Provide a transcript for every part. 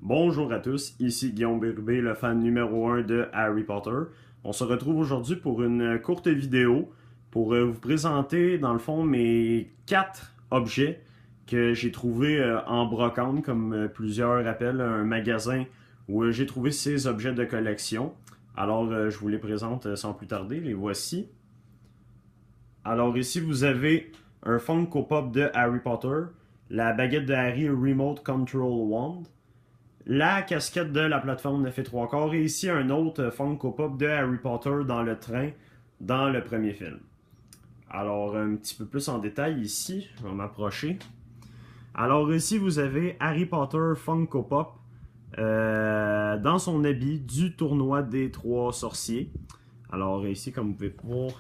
Bonjour à tous, ici Guillaume Bérubé, le fan numéro 1 de Harry Potter. On se retrouve aujourd'hui pour une courte vidéo pour vous présenter dans le fond mes 4 objets que j'ai trouvés en brocante, comme plusieurs appellent un magasin où j'ai trouvé ces objets de collection. Alors je vous les présente sans plus tarder, les voici. Alors ici vous avez un Funko Pop de Harry Potter, la baguette de Harry Remote Control Wand, la casquette de la plateforme 9 et 3 quarts et ici un autre Funko Pop de Harry Potter dans le train dans le premier film. Alors un petit peu plus en détail ici, je vais m'approcher. Alors ici vous avez Harry Potter Funko Pop dans son habit du tournoi des 3 sorciers. Alors ici comme vous pouvez voir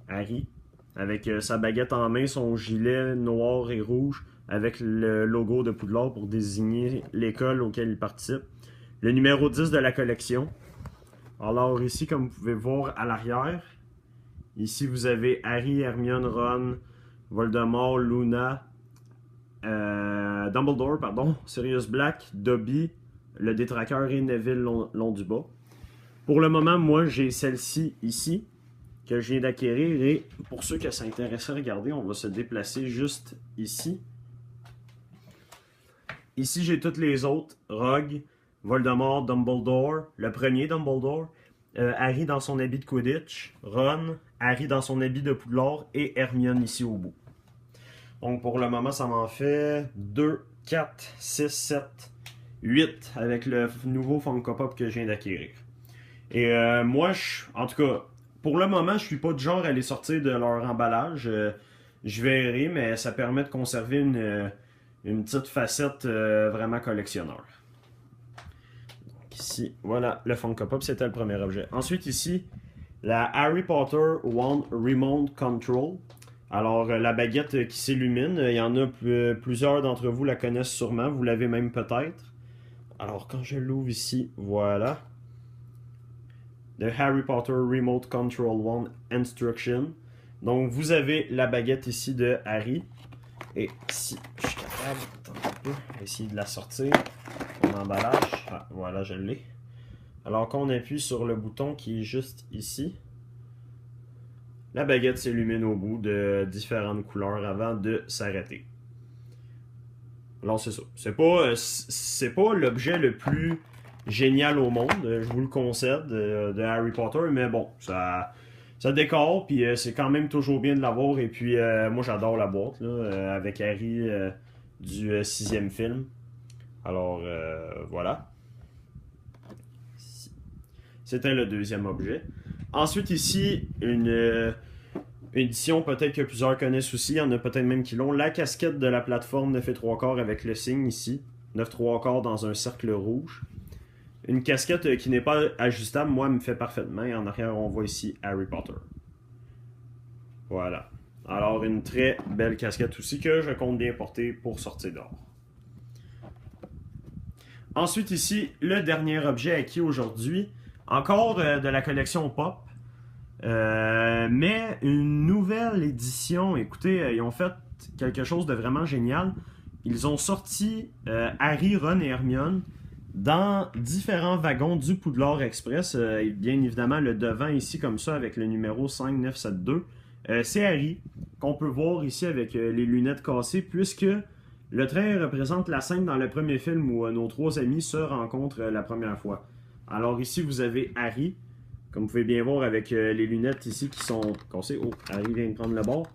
Harry avec sa baguette en main, son gilet noir et rouge avec le logo de Poudlard pour désigner l'école auquel il participe. Le numéro 10 de la collection. Alors ici, comme vous pouvez voir à l'arrière, ici vous avez Harry, Hermione, Ron, Voldemort, Luna, Dumbledore, pardon, Sirius Black, Dobby, le détraqueur et Neville Londubat. Pour le moment, moi j'ai celle-ci ici que je viens d'acquérir et pour ceux que ça intéresse à regarder, on va se déplacer juste ici. Ici, j'ai toutes les autres. Rogue, Voldemort, Dumbledore, le premier Dumbledore, Harry dans son habit de Quidditch, Ron, Harry dans son habit de Poudlard et Hermione ici au bout. Donc pour le moment, ça m'en fait 2, 4, 6, 7, 8 avec le nouveau Funko Pop que je viens d'acquérir. Et moi, en tout cas, pour le moment, je suis pas du genre à les sortir de leur emballage. Je verrai, mais ça permet de conserver une petite facette vraiment collectionneur. Donc ici, voilà, le Funko Pop, c'était le premier objet. Ensuite ici, la Harry Potter Wand Remote Control. Alors, la baguette qui s'illumine, il y en a plusieurs d'entre vous la connaissent sûrement, vous l'avez même peut-être. Alors, quand je l'ouvre ici, voilà. The Harry Potter Remote Control Wand Instruction. Donc, vous avez la baguette ici de Harry. Et si je suis capable, attends un peu, on va essayer de la sortir, mon emballage, ah, voilà je l'ai. Alors qu'on appuie sur le bouton qui est juste ici, la baguette s'illumine au bout de différentes couleurs avant de s'arrêter. Alors c'est ça, c'est pas l'objet le plus génial au monde, je vous le concède, de Harry Potter, mais bon, ça décore, puis c'est quand même toujours bien de l'avoir. Et puis, moi, j'adore la boîte, là, avec Harry du 6e film. Alors, voilà. C'était le deuxième objet. Ensuite, ici, une édition peut-être que plusieurs connaissent aussi. Il y en a peut-être même qui l'ont. La casquette de la plateforme 9 et 3 quarts avec le signe ici. 9 3 quarts dans un cercle rouge. Une casquette qui n'est pas ajustable, moi, me fait parfaitement. Et en arrière, on voit ici Harry Potter. Voilà. Alors, une très belle casquette aussi que je compte bien porter pour sortir dehors. Ensuite, ici, le dernier objet acquis aujourd'hui. Encore de la collection Pop. Mais une nouvelle édition. Écoutez, ils ont fait quelque chose de vraiment génial. Ils ont sorti Harry, Ron et Hermione dans différents wagons du Poudlard Express. Bien évidemment, le devant ici, comme ça, avec le numéro 5972. C'est Harry, qu'on peut voir ici avec les lunettes cassées, puisque le train représente la scène dans le premier film où nos 3 amis se rencontrent la première fois. Alors ici, vous avez Harry, comme vous pouvez bien voir avec les lunettes ici qui sont cassées. Oh, Harry vient de prendre le bord.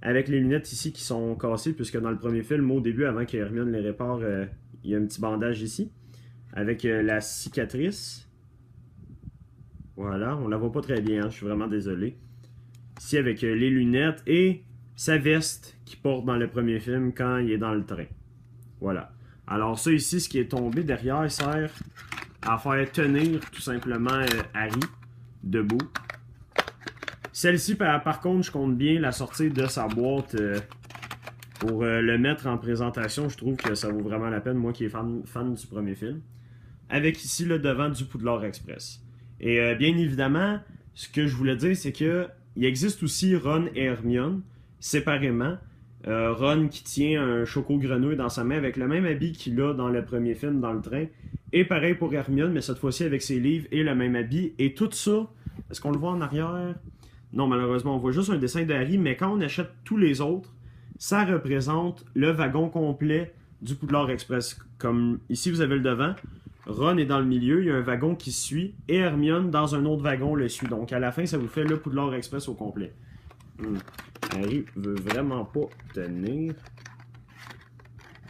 Avec les lunettes ici qui sont cassées, puisque dans le premier film, au début, avant que Hermione les répare, il y a un petit bandage ici. Avec la cicatrice. Voilà, on la voit pas très bien, hein, je suis vraiment désolé. Ici avec les lunettes et sa veste qu'il porte dans le premier film quand il est dans le train. Voilà. Alors ça ici, ce qui est tombé derrière, sert à faire tenir tout simplement Harry debout. Celle-ci, par contre, je compte bien la sortir de sa boîte pour le mettre en présentation. Je trouve que ça vaut vraiment la peine, moi qui est fan du premier film. Avec ici le devant du Poudlard Express. Et bien évidemment, ce que je voulais dire, c'est que il existe aussi Ron et Hermione séparément. Ron qui tient un choco-grenouille dans sa main avec le même habit qu'il a dans le premier film dans le train. Et pareil pour Hermione, mais cette fois-ci avec ses livres et le même habit. Et tout ça, est-ce qu'on le voit en arrière? Non, malheureusement, on voit juste un dessin de Harry, mais quand on achète tous les autres, ça représente le wagon complet du Poudlard Express. Comme ici, vous avez le devant. Ron est dans le milieu, il y a un wagon qui suit, et Hermione, dans un autre wagon, le suit. Donc à la fin, ça vous fait le Poudlard Express au complet. Harry veut vraiment pas tenir.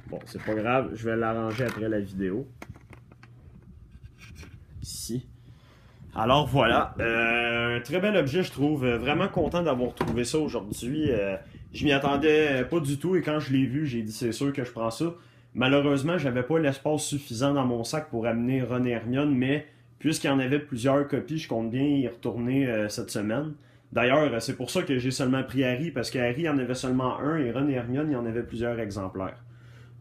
Bon, c'est pas grave, je vais l'arranger après la vidéo. Ici. Alors voilà, un très bel objet je trouve, vraiment content d'avoir trouvé ça aujourd'hui. Je m'y attendais pas du tout et quand je l'ai vu, j'ai dit c'est sûr que je prends ça. Malheureusement, j'avais pas l'espace suffisant dans mon sac pour amener Ron et Hermione, mais puisqu'il y en avait plusieurs copies, je compte bien y retourner cette semaine. D'ailleurs, c'est pour ça que j'ai seulement pris Harry, parce qu'Harry en avait seulement un et Ron et Hermione, il y en avait plusieurs exemplaires.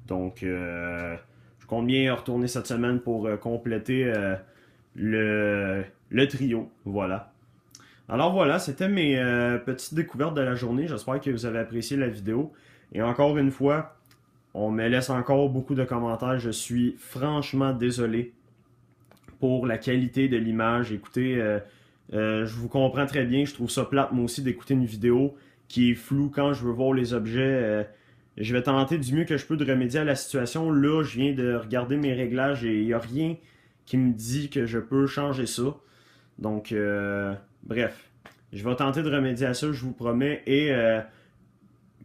Donc, je compte bien y retourner cette semaine pour compléter le trio. Voilà. Alors voilà, c'était mes petites découvertes de la journée. J'espère que vous avez apprécié la vidéo. Et encore une fois, on me laisse encore beaucoup de commentaires. Je suis franchement désolé pour la qualité de l'image. Écoutez, je vous comprends très bien. Je trouve ça plate, moi aussi, d'écouter une vidéo qui est floue quand je veux voir les objets. Je vais tenter du mieux que je peux de remédier à la situation. Là, je viens de regarder mes réglages et il n'y a rien qui me dit que je peux changer ça. Donc, bref, je vais tenter de remédier à ça, je vous promets. Et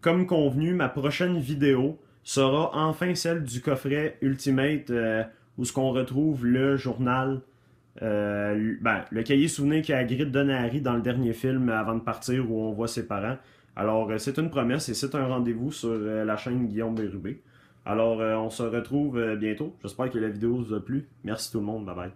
comme convenu, ma prochaine vidéo sera enfin celle du coffret Ultimate où ce qu'on retrouve le journal, le cahier souvenir qu'Hagrid donne à Harry dans le dernier film avant de partir où on voit ses parents. Alors, c'est une promesse et c'est un rendez-vous sur la chaîne Guillaume Bérubé. Alors, on se retrouve bientôt. J'espère que la vidéo vous a plu. Merci tout le monde. Bye bye.